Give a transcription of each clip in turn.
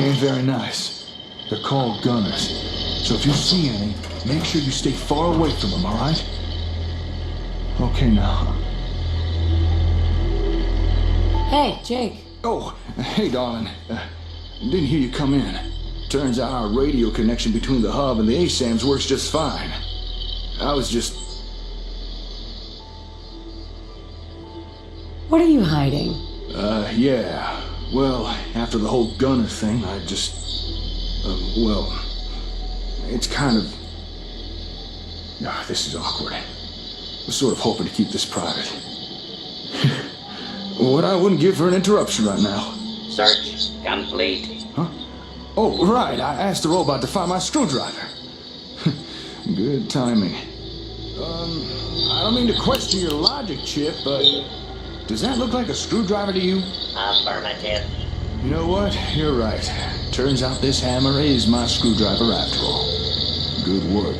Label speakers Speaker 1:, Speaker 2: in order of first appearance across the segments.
Speaker 1: ain't very nice. They're called gunners. So if you see any, make sure you stay far away from them, alright? Okay now.
Speaker 2: Hey, Jake.
Speaker 1: Oh, hey darling. Didn't hear you come in. Turns out our radio connection between the hub and the ASAMs works just fine. I was just...
Speaker 2: What are you hiding?
Speaker 1: Yeah. Well, after the whole gunner thing, I just... well... It's kind of... this is awkward. I was sort of hoping to keep this private. What I wouldn't give for an interruption right now.
Speaker 3: Search complete.
Speaker 1: Huh? Oh, right. I asked the robot to find my screwdriver. Good timing. I don't mean to question your logic, Chip, but... Does that look like a screwdriver to you?
Speaker 3: Affirmative.
Speaker 1: You know what? You're right. Turns out this hammer is my screwdriver after all. Good work.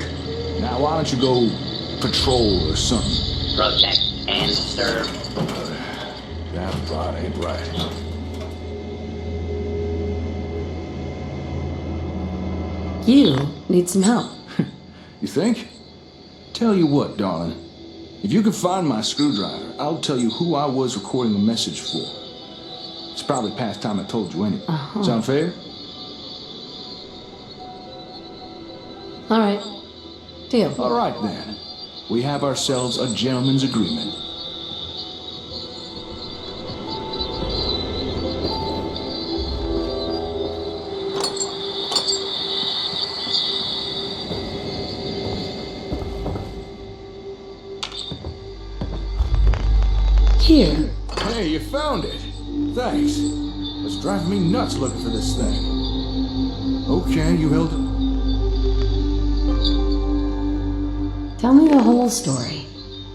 Speaker 1: Now why don't you go patrol or something?
Speaker 3: Protect and serve.
Speaker 1: That thought ain't right.
Speaker 2: You need some help.
Speaker 1: You think? Tell you what, darling. If you can find my screwdriver, I'll tell you who I was recording a message for. It's probably past time I told you anyway. Sound fair?
Speaker 2: All right. Deal.
Speaker 1: All right, then. We have ourselves a gentleman's agreement.
Speaker 2: Here.
Speaker 1: Hey, you found it. Thanks. It's driving me nuts looking for this thing. Okay, you held it.
Speaker 2: Tell me the whole story.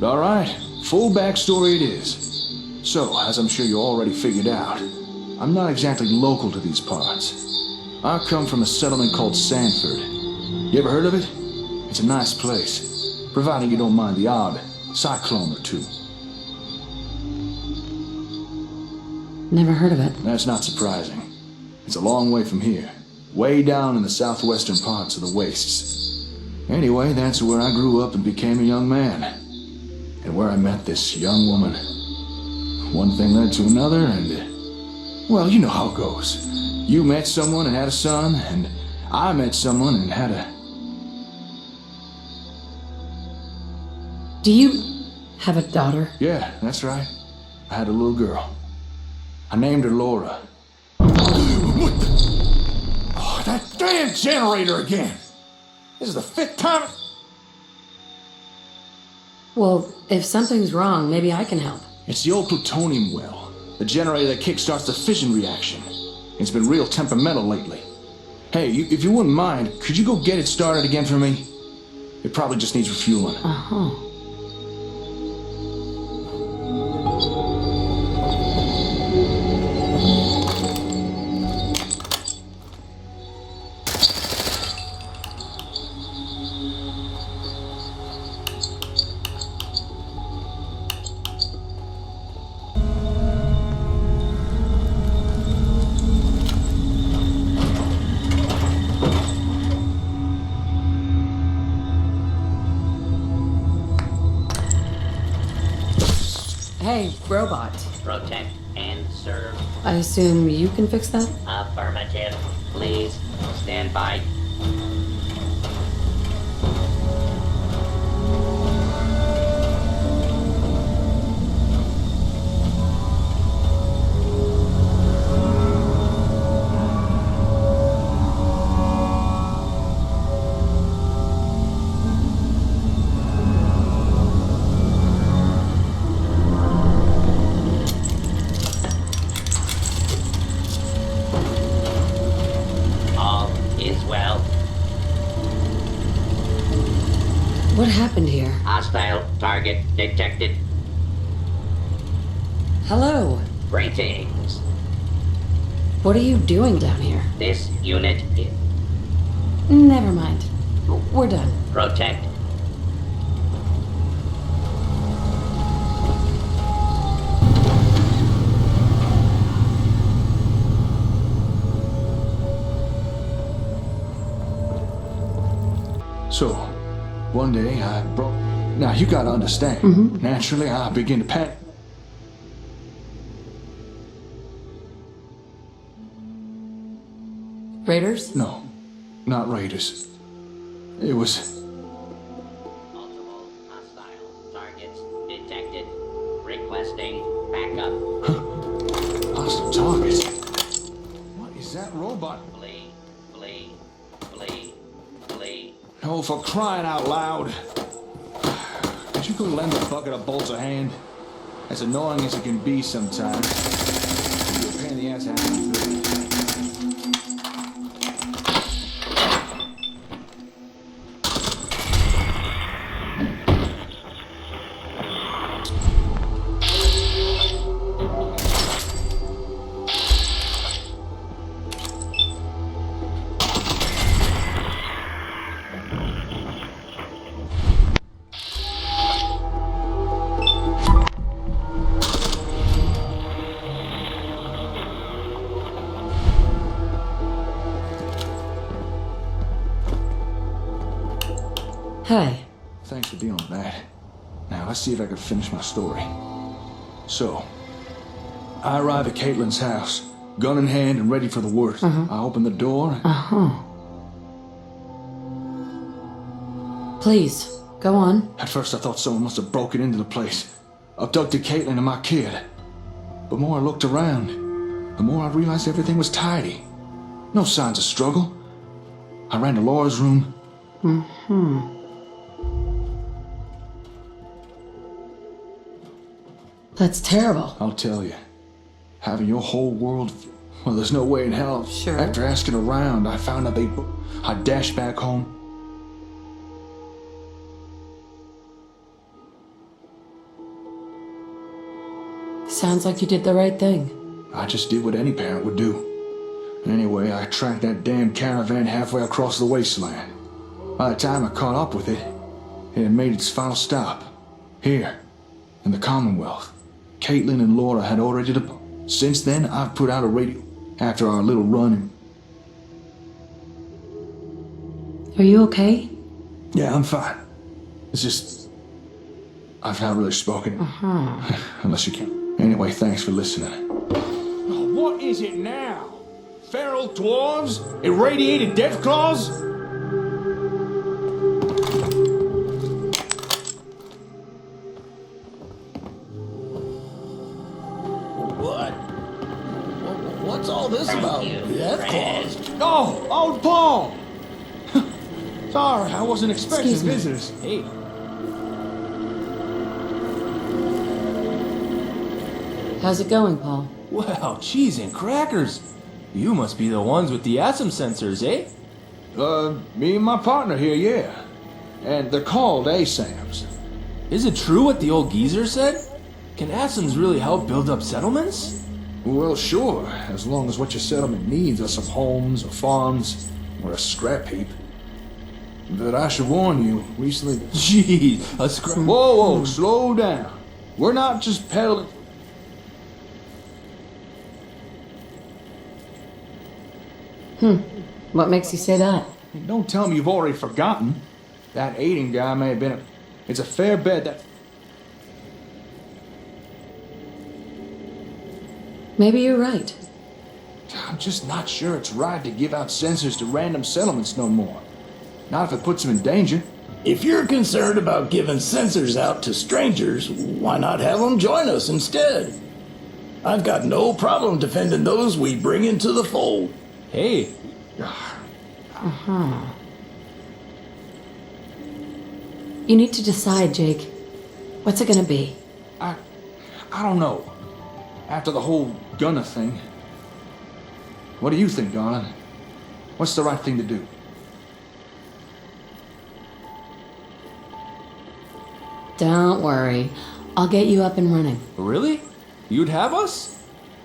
Speaker 1: All right, full backstory it is. So, as I'm sure you already figured out, I'm not exactly local to these parts. I come from a settlement called Sanford. You ever heard of it? It's a nice place, providing you don't mind the odd cyclone or two.
Speaker 2: Never heard of it.
Speaker 1: That's not surprising. It's a long way from here, way down in the southwestern parts of the wastes. Anyway, that's where I grew up and became a young man. And where I met this young woman. One thing led to another, and... well, you know how it goes. You met someone and had a son, and I met someone and had a...
Speaker 2: Do you have a daughter?
Speaker 1: Yeah, that's right. I had a little girl. I named her Laura. What the... oh, that damn generator again! This is the 5th time...
Speaker 2: Well, if something's wrong, maybe I can help.
Speaker 1: It's the old plutonium well. The generator that kickstarts the fission reaction. It's been real temperamental lately. Hey, if you wouldn't mind, could you go get it started again for me? It probably just needs refueling.
Speaker 2: Uh-huh. Hey, robot.
Speaker 3: Protect and serve.
Speaker 2: I assume you can fix that?
Speaker 3: Affirmative. Please stand by.
Speaker 2: What happened here?
Speaker 3: Hostile target detected.
Speaker 2: Hello.
Speaker 3: Greetings.
Speaker 2: What are you doing down here?
Speaker 3: This unit is...
Speaker 2: Never mind. We're done.
Speaker 3: Protect.
Speaker 1: One day I broke. Now you gotta understand. Naturally, I begin to panic.
Speaker 2: Raiders?
Speaker 1: No, not raiders. It was.
Speaker 3: Multiple hostile targets detected. Requesting backup.
Speaker 1: Hostile targets. What is that robot?
Speaker 3: Flee, flee, flee, flee.
Speaker 1: Oh, for crying out loud. Could you go lend a bucket of bolts a hand? As annoying as it can be sometimes. You're a pain in the ass having to do it.
Speaker 2: Hey.
Speaker 1: Thanks for dealing with that. Now, let's see if I can finish my story. So, I arrive at Caitlin's house, gun in hand and ready for the worst. I open the door.
Speaker 2: Please, go on.
Speaker 1: At first, I thought someone must have broken into the place, abducted Caitlin and my kid. But more I looked around, the more I realized everything was tidy. No signs of struggle. I ran to Laura's room.
Speaker 2: That's terrible.
Speaker 1: I'll tell you, having your whole world, well, there's no way in hell.
Speaker 2: Sure.
Speaker 1: After asking around, I found out I dashed back home.
Speaker 2: Sounds like you did the right thing.
Speaker 1: I just did what any parent would do. Anyway, I tracked that damn caravan halfway across the wasteland. By the time I caught up with it, it had made its final stop. Here, in the Commonwealth. Caitlin and Laura had already departed. Since then, I've put out a radio after our little run.
Speaker 2: Are you okay?
Speaker 1: Yeah, I'm fine. It's just... I've not really spoken. Unless you can. Anyway, thanks for listening. Oh, what is it now? Feral dwarves? Irradiated death claws?
Speaker 4: What's all this about? Death claws?
Speaker 1: Oh, old Paul! Sorry, I wasn't expecting
Speaker 2: Excuse me.
Speaker 1: visitors.
Speaker 4: Hey,
Speaker 2: How's it going, Paul?
Speaker 4: wow, cheese and crackers. You must be the ones with the ASM sensors, eh?
Speaker 1: Me and my partner here, yeah. And they're called ASAMs.
Speaker 4: Is it true what the old geezer said? Can ASMs really help build up settlements?
Speaker 1: Well, sure, as long as what your settlement needs are some homes or farms or a scrap heap. But I should warn you, recently...
Speaker 4: Jeez, a
Speaker 1: Whoa, slow down. We're not just peddling...
Speaker 2: What makes you say that?
Speaker 1: Don't tell me you've already forgotten. That Aiden guy may have been a... It's a fair bet that...
Speaker 2: Maybe you're right.
Speaker 1: I'm just not sure it's right to give out sensors to random settlements no more. Not if it puts them in danger.
Speaker 5: If you're concerned about giving sensors out to strangers, why not have them join us instead? I've got no problem defending those we bring into the fold.
Speaker 4: Hey,
Speaker 2: You need to decide, Jake. What's it gonna be?
Speaker 1: I don't know. After the whole Gunner thing. What do you think, darling? What's the right thing to do?
Speaker 2: Don't worry. I'll get you up and running.
Speaker 4: really? You'd have us?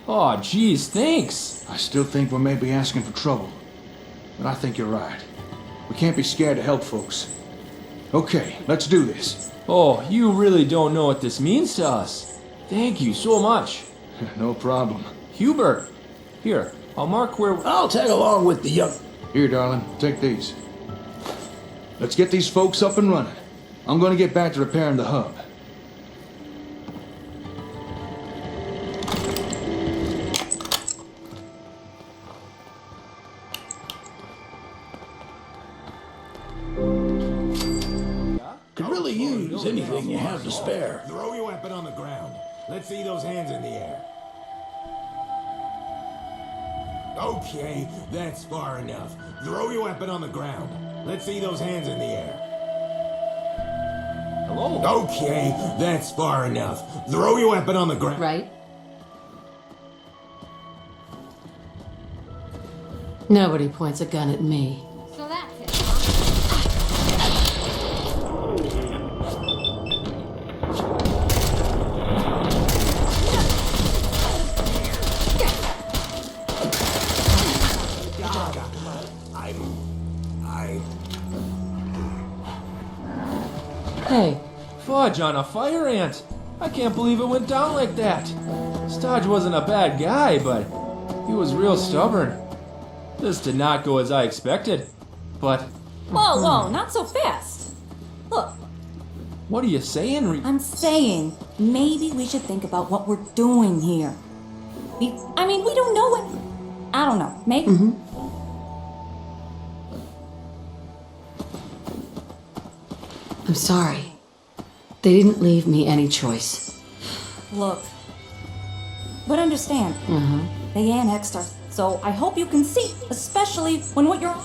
Speaker 4: Aw, geez, thanks.
Speaker 1: I still think we may be asking for trouble. But I think you're right. We can't be scared to help folks. Okay, let's do this.
Speaker 4: Oh, you really don't know what this means to us. Thank you so much.
Speaker 1: No problem.
Speaker 4: Hubert, here, I'll mark where...
Speaker 5: I'll tag along with the young...
Speaker 1: Here, darling, take these. Let's get these folks up and running. I'm gonna get back to repairing the hub.
Speaker 5: Could really use anything you have to spare.
Speaker 6: Throw your weapon on the ground. Let's see those hands in the air. Okay, that's far enough. Throw your weapon on the ground. Let's see those hands in the air.
Speaker 4: Hello?
Speaker 6: Okay, that's far enough. Throw your weapon on the ground.
Speaker 2: Right? Nobody points a gun at me.
Speaker 7: So that's it, huh?
Speaker 2: Hey,
Speaker 4: Fudge on a fire ant. I can't believe it went down like that. Stodge wasn't a bad guy, but he was real stubborn. This did not go as I expected. But
Speaker 8: Whoa, whoa, not so fast. Look,
Speaker 4: what are you saying,
Speaker 8: I'm saying maybe we should think about what we're doing here. We don't know what. I don't know. Maybe.
Speaker 2: I'm sorry. They didn't leave me any choice.
Speaker 8: Look. But understand, they annexed us, so I hope you can see, especially when what you're.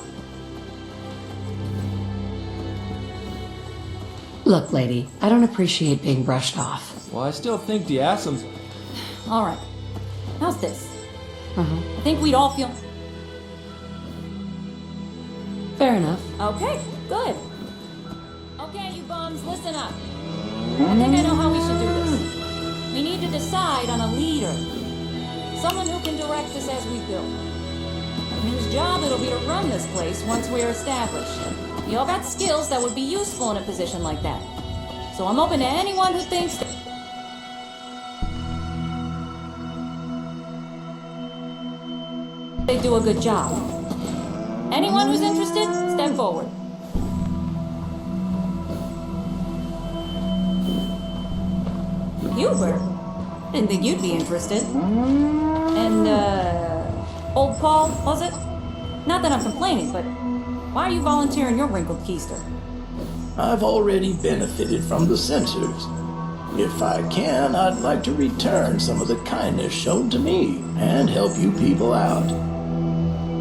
Speaker 2: Look, lady, I don't appreciate being brushed off.
Speaker 4: Well, I still think the Assams.
Speaker 8: All right. How's this? I think we'd all feel.
Speaker 2: Fair enough.
Speaker 8: Okay, good. Okay, you bums, listen up. I think I know how we should do this. We need to decide on a leader. Someone who can direct us as we build. And whose job it'll be to run this place once we're established. You all got skills that would be useful in a position like that. So I'm open to anyone who thinks that they do a good job. Anyone who's interested, step forward. Hubert? Didn't think you'd be interested. And, old Paul, was it? Not that I'm complaining, but why are you volunteering your wrinkled keister?
Speaker 5: I've already benefited from the censors. If I can, I'd like to return some of the kindness shown to me and help you people out.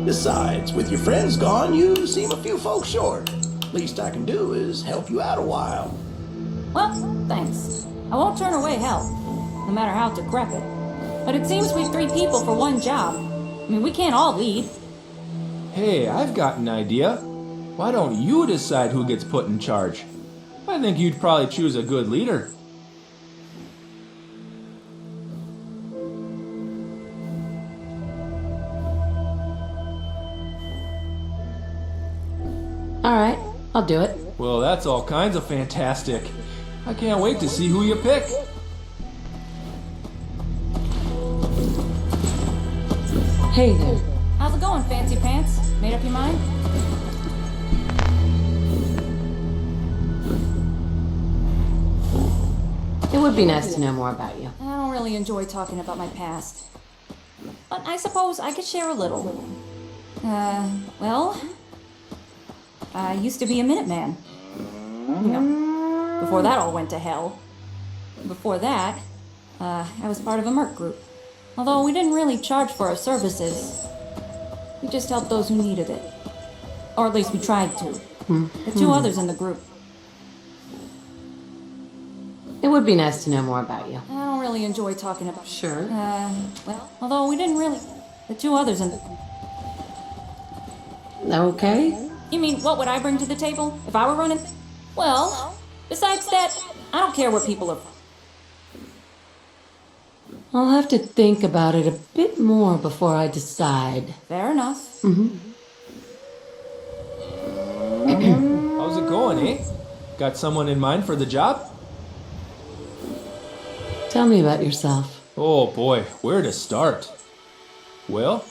Speaker 5: Besides, with your friends gone, you seem a few folks short. Least I can do is help you out a while.
Speaker 8: Well, thanks. I won't turn away help, no matter how decrepit. But it seems we've 3 people for one job. I mean, we can't all lead.
Speaker 4: Hey, I've got an idea. Why don't you decide who gets put in charge? I think you'd probably choose a good leader.
Speaker 2: All right, I'll do it.
Speaker 4: Well, that's all kinds of fantastic. I can't wait to see who you pick.
Speaker 2: Hey there.
Speaker 8: How's it going, Fancy Pants? Made up your mind?
Speaker 2: It would be nice to know more about you.
Speaker 8: I don't really enjoy talking about my past. But I suppose I could share a little. Well, I used to be a Minuteman. You know, before that all went to hell. Before that, I was part of a merc group. Although we didn't really charge for our services. We just helped those who needed it. Or at least we tried to. The 2 others in the group.
Speaker 2: It would be nice to know more about you.
Speaker 8: I don't really enjoy talking about.
Speaker 2: Sure.
Speaker 8: Well, although we didn't really. The 2 others in the.
Speaker 2: Okay.
Speaker 8: You mean, what would I bring to the table if I were running? Well, besides that, I don't care where people are from.
Speaker 2: I'll have to think about it a bit more before I decide.
Speaker 8: Fair enough.
Speaker 4: How's it going, eh? Got someone in mind for the job?
Speaker 2: Tell me about yourself.
Speaker 4: Oh boy, where to start? Well,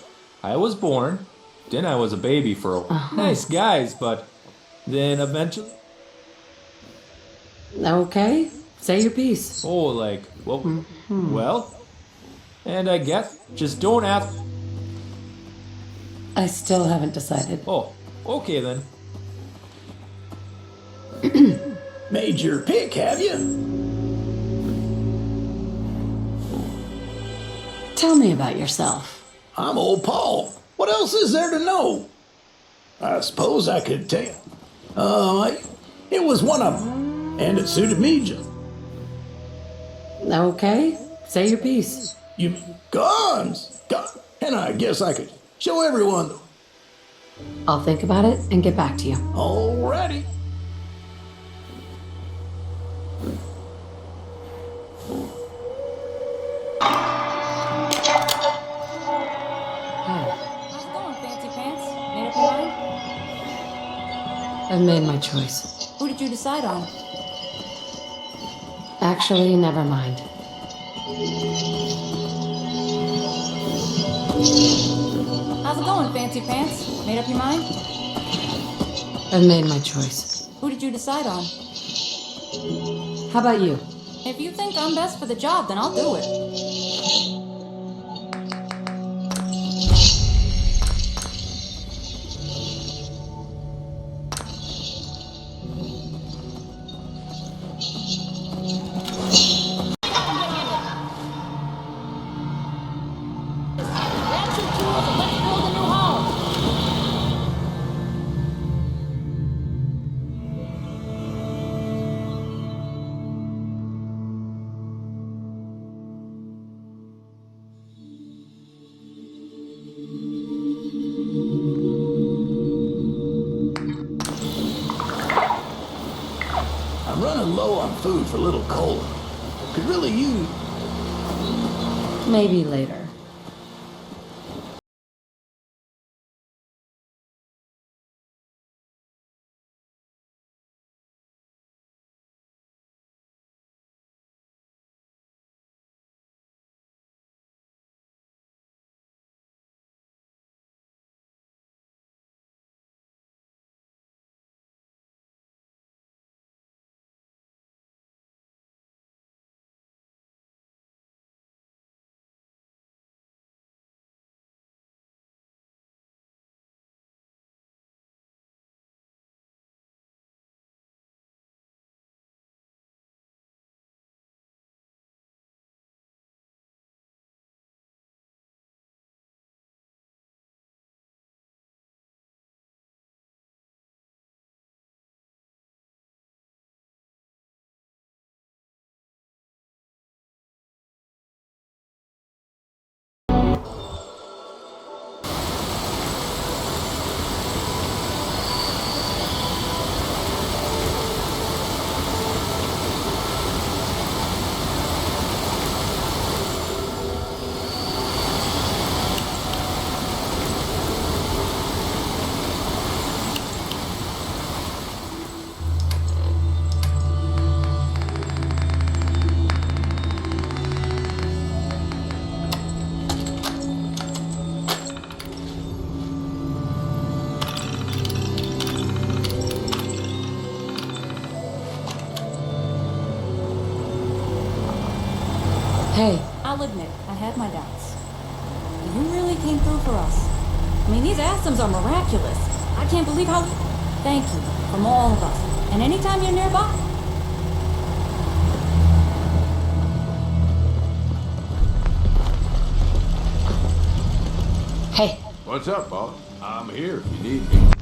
Speaker 4: I was born, then I was a baby for a while. Nice guys, but then eventually...
Speaker 2: Okay, say your piece.
Speaker 4: Oh, like, well, and I guess just don't ask.
Speaker 2: I still haven't decided.
Speaker 4: Oh, okay then.
Speaker 5: Made your pick, have you?
Speaker 2: Tell me about yourself.
Speaker 5: I'm old Paul. What else is there to know? I suppose I could tell. It was one of them, and it suited me just.
Speaker 2: Okay, say your piece.
Speaker 5: You guns, and I guess I could show everyone.
Speaker 2: I'll think about it and get back to you.
Speaker 5: Alrighty.
Speaker 2: Hey,
Speaker 8: How's it going, Fancy Pants? Made up your mind?
Speaker 2: I've made my choice.
Speaker 8: Who did you decide on?
Speaker 2: Actually, never mind.
Speaker 8: How's it going, Fancy Pants? Made up your mind?
Speaker 2: I've made my choice.
Speaker 8: Who did you decide on?
Speaker 2: How about you?
Speaker 8: If you think I'm best for the job, then I'll do it.
Speaker 7: Grab some tools and let's build a new home.
Speaker 5: I'm running low on food for little cola. Could really use.
Speaker 2: Maybe later. Hey,
Speaker 8: I'll admit, I had my doubts. You really came through for us. I mean, these Athams are miraculous. I can't believe how... Thank you, from all of us. And anytime you're nearby...
Speaker 2: hey,
Speaker 6: What's up, boss? I'm here if you need me.